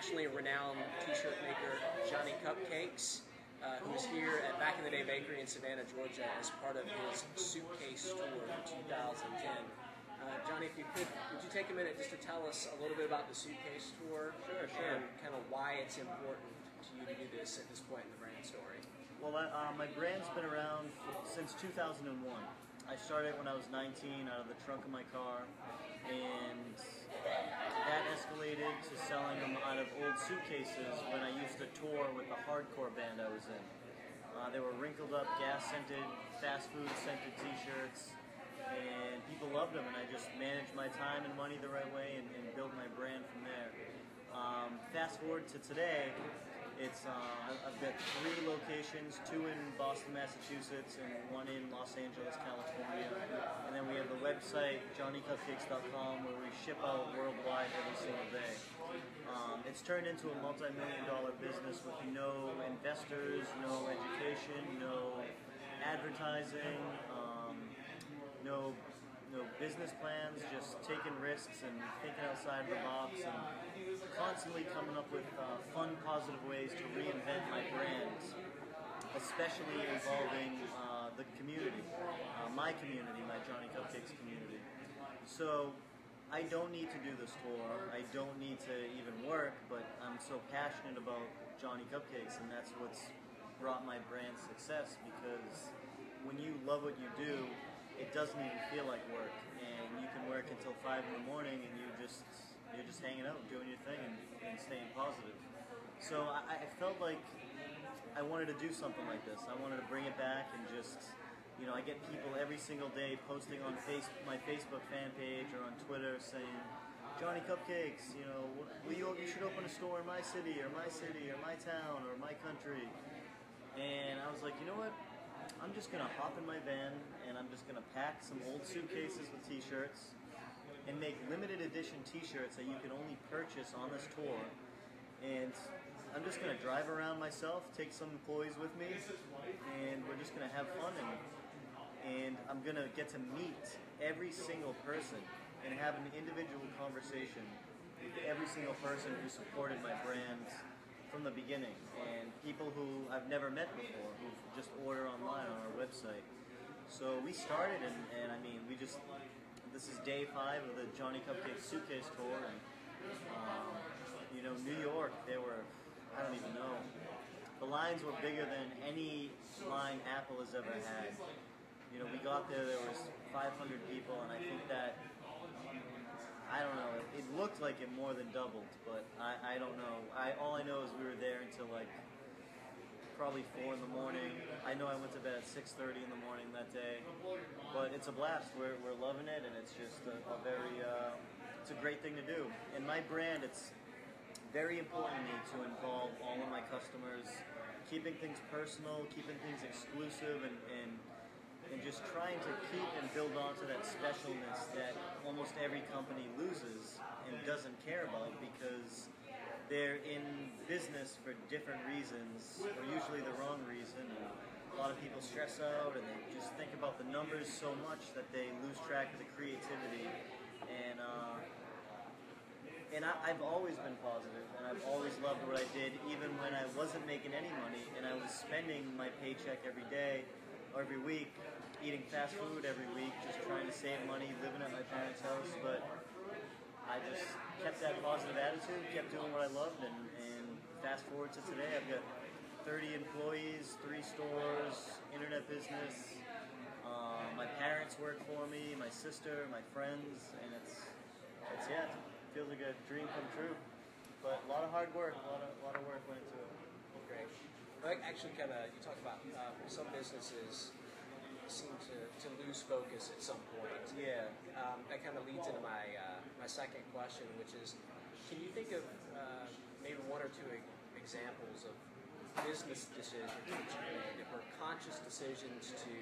nationally renowned t-shirt maker Johnny Cupcakes, who was here at Back in the Day Bakery in Savannah, Georgia, as part of his Suitcase Tour in 2010. Johnny, if you could, would you take a minute just to tell us a little bit about the Suitcase Tour? Sure. And kind of why it's important to you to do this at this point in the brand story. Well, my brand's been around since 2001. I started when I was 19 out of the trunk of my car, and that escalated to selling them out of old suitcases when I used to tour with the hardcore band I was in. They were wrinkled up, gas-scented, fast food-scented t-shirts, and people loved them, and I just managed my time and money the right way and built my brand from there. Fast forward to today, I've got 3 locations, 2 in Boston, Massachusetts, and 1 in Los Angeles, California. And then we have the website, johnnycupcakes.com, where we ship out worldwide every single day. It's turned into a multi-million-dollar business with no investors, no education, no advertising, no business plans, just taking risks and thinking outside the box and constantly coming up with fun, positive ways to reinvent my brand, especially involving the community, my Johnny Cupcakes community. So I don't need to do this tour, I don't need to even work, but I'm so passionate about Johnny Cupcakes, and that's what's brought my brand success, because when you love what you do, it doesn't even feel like work, and you can work until 5 in the morning, and you're just hanging out, doing your thing, and staying positive. So I felt like I wanted to do something like this. I wanted to bring it back and just, I get people every single day posting on my Facebook fan page or on Twitter saying, Johnny Cupcakes, you should open a store in my city, or my town, or my country. And I was like, you know what? I'm just going to hop in my van and I'm just going to pack some old suitcases with t-shirts and make limited edition t-shirts that you can only purchase on this tour. And I'm just going to drive around myself, take some employees with me, and we're just going to have fun. And I'm going to get to meet every single person and have an individual conversation with every single person who supported my brand from the beginning, and people who I've never met before, who just order online on our website. So we started, and I mean, this is day 5 of the Johnny Cupcakes Suitcase Tour, and New York, I don't even know, the lines were bigger than any line Apple has ever had. We got there was 500 people, and I think that, I don't know, it looked like it more than doubled, but I don't know. All I know is we were there until like probably 4 in the morning. I know I went to bed at 6:30 in the morning that day, but it's a blast. We're loving it, and it's just it's a great thing to do. And my brand, it's very important to me to involve all of my customers, keeping things personal, keeping things exclusive, and just trying to keep and build on to that specialness that almost every company loses and doesn't care about, because they're in business for different reasons, or usually the wrong reason. And a lot of people stress out and they just think about the numbers so much that they lose track of the creativity. And I've always been positive, and I've always loved what I did, even when I wasn't making any money and I was spending my paycheck every day, every week, eating fast food every week, just trying to save money, living at my parents' house. But I just kept that positive attitude, kept doing what I loved, and fast forward to today, I've got 30 employees, 3 stores, internet business. My parents work for me, my sister, my friends, and it feels like a dream come true. But a lot of hard work, a lot of work went into it. Great. Well, actually, you talk about some businesses seem to lose focus at some point. Yeah. That kind of leads into my second question, which is, can you think of maybe 1 or 2 examples of business decisions that you made that were conscious decisions to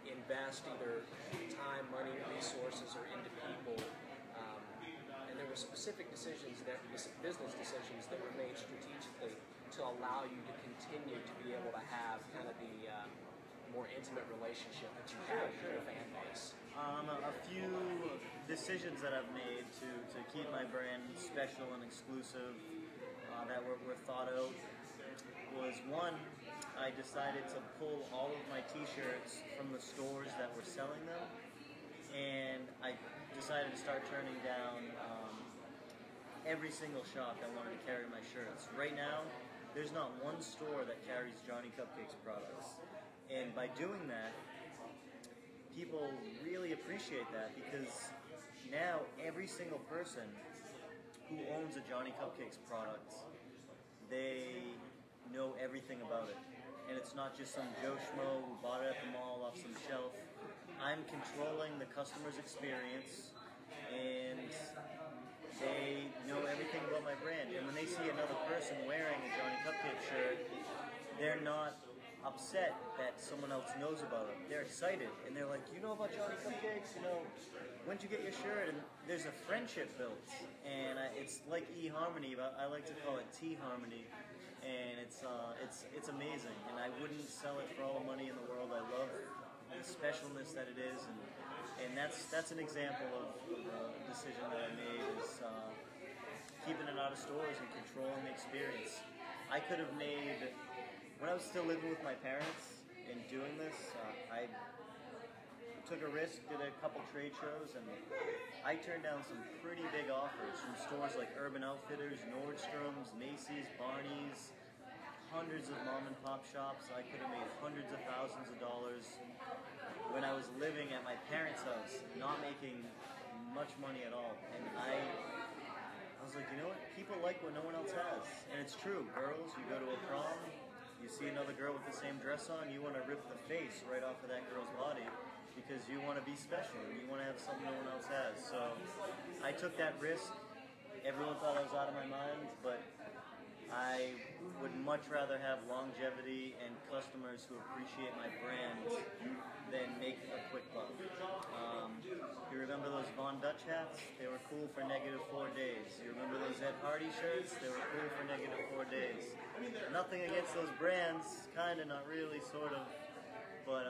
invest either time, money, resources, or into people? And there were specific business decisions that were made strategically to allow you to continue to be able to have kind of the more intimate relationship that you have with your fan base. A few decisions that I've made to keep my brand special and exclusive that were thought out was, one, I decided to pull all of my t-shirts from the stores that were selling them, and I decided to start turning down every single shop that wanted to carry my shirts. Right now, there's not one store that carries Johnny Cupcakes products, and by doing that, people really appreciate that, because now every single person who owns a Johnny Cupcakes product, they know everything about it. And it's not just some Joe Schmo who bought it at the mall off some shelf. I'm controlling the customer's experience, and they know everything about my brand. And when they see another person wearing a Johnny Cupcake shirt, they're not upset that someone else knows about it. They're excited, and they're like, you know about Johnny Cupcakes? You know, when'd you get your shirt? And there's a friendship built, and it's like eHarmony, but I like to call it T-Harmony, and it's amazing, and I wouldn't sell it for all the money in the world. I love the specialness that it is, and that's an example of a decision that I made, is keeping it out of stores and controlling the experience. I could have made, when I was still living with my parents and doing this, I took a risk, did a couple trade shows, and I turned down some pretty big offers from stores like Urban Outfitters, Nordstrom's, Macy's, Barney's, hundreds of mom and pop shops. I could have made hundreds of thousands of dollars when I was living at my parents' house, not making much money at all. And I was like, you know what? People like what no one else has. And it's true. Girls, you go to a prom, you see another girl with the same dress on, you want to rip the face right off of that girl's body, because you want to be special and you want to have something no one else has. So I took that risk. Everyone thought I was out of my mind, but I would much rather have longevity and customers who appreciate my brand than make a quick buck. You remember those Von Dutch hats? They were cool for -4 days. You remember those Ed Hardy shirts? They were cool for -4 days. Nothing against those brands, kinda, not really, sort of, but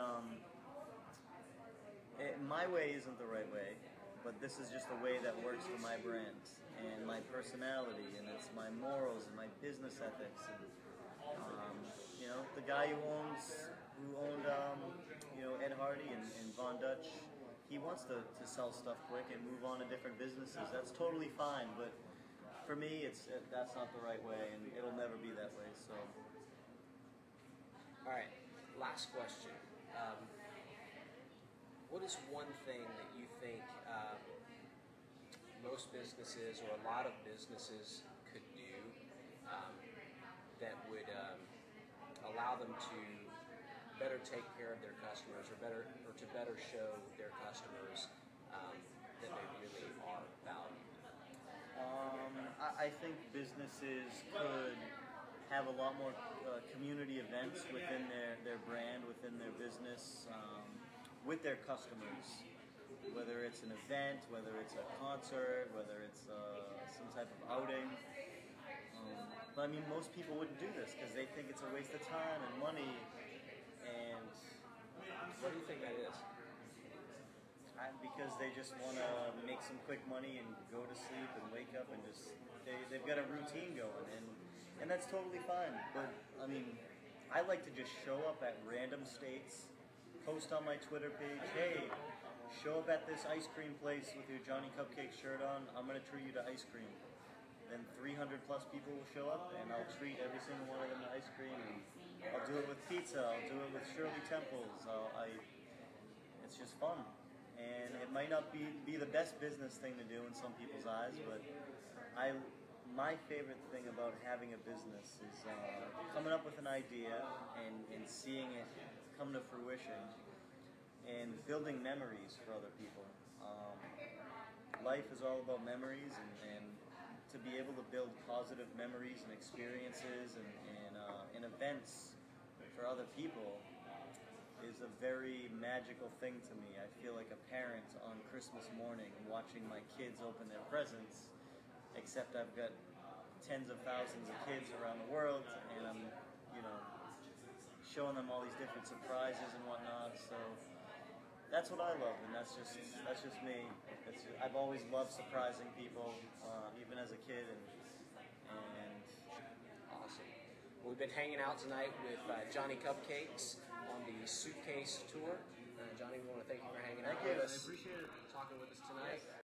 my way isn't the right way, but this is just the way that works for my brand and my personality, and it's my morals and my business ethics. And you know, the guy who owned Ed Hardy and Von Dutch, he wants to sell stuff quick and move on to different businesses. That's totally fine, but for me, that's not the right way, and it'll never be that way. So, all right, last question. What is one thing that you think most businesses, or a lot of businesses, could do that would allow them to better take care of their customers, or to better show their customers that they really are valued? I think businesses could have a lot more community events within their brand, within their business, with their customers, whether it's an event, whether it's a concert, whether it's some type of outing. But I mean, most people wouldn't do this because they think it's a waste of time and money. And what do you think that is? Because they just want to make some quick money and go to sleep and wake up and just they've got a routine going, and that's totally fine. But I mean, I like to just show up at random states, post on my Twitter page, hey, show up at this ice cream place with your Johnny Cupcake shirt on, I'm going to treat you to ice cream. Then 300 plus people will show up, and I'll treat every single one of them to ice cream. And I'll do it with pizza, I'll do it with Shirley Temples. It's just fun. And it might not be the best business thing to do in some people's eyes, but my favorite thing about having a business is coming up with an idea and seeing it come to fruition and building memories for other people. Life is all about memories, and to be able to build positive memories and experiences and events for other people is a very magical thing to me. I feel like a parent on Christmas morning watching my kids open their presents, except I've got tens of thousands of kids around the world, and I'm, showing them all these different surprises and whatnot. So that's what I love, and that's just me. I've always loved surprising people, even as a kid, and Awesome. We've been hanging out tonight with Johnny Cupcakes on the Suitcase Tour. Johnny, we want to thank you for hanging out with us. I appreciate it. Talking with us tonight.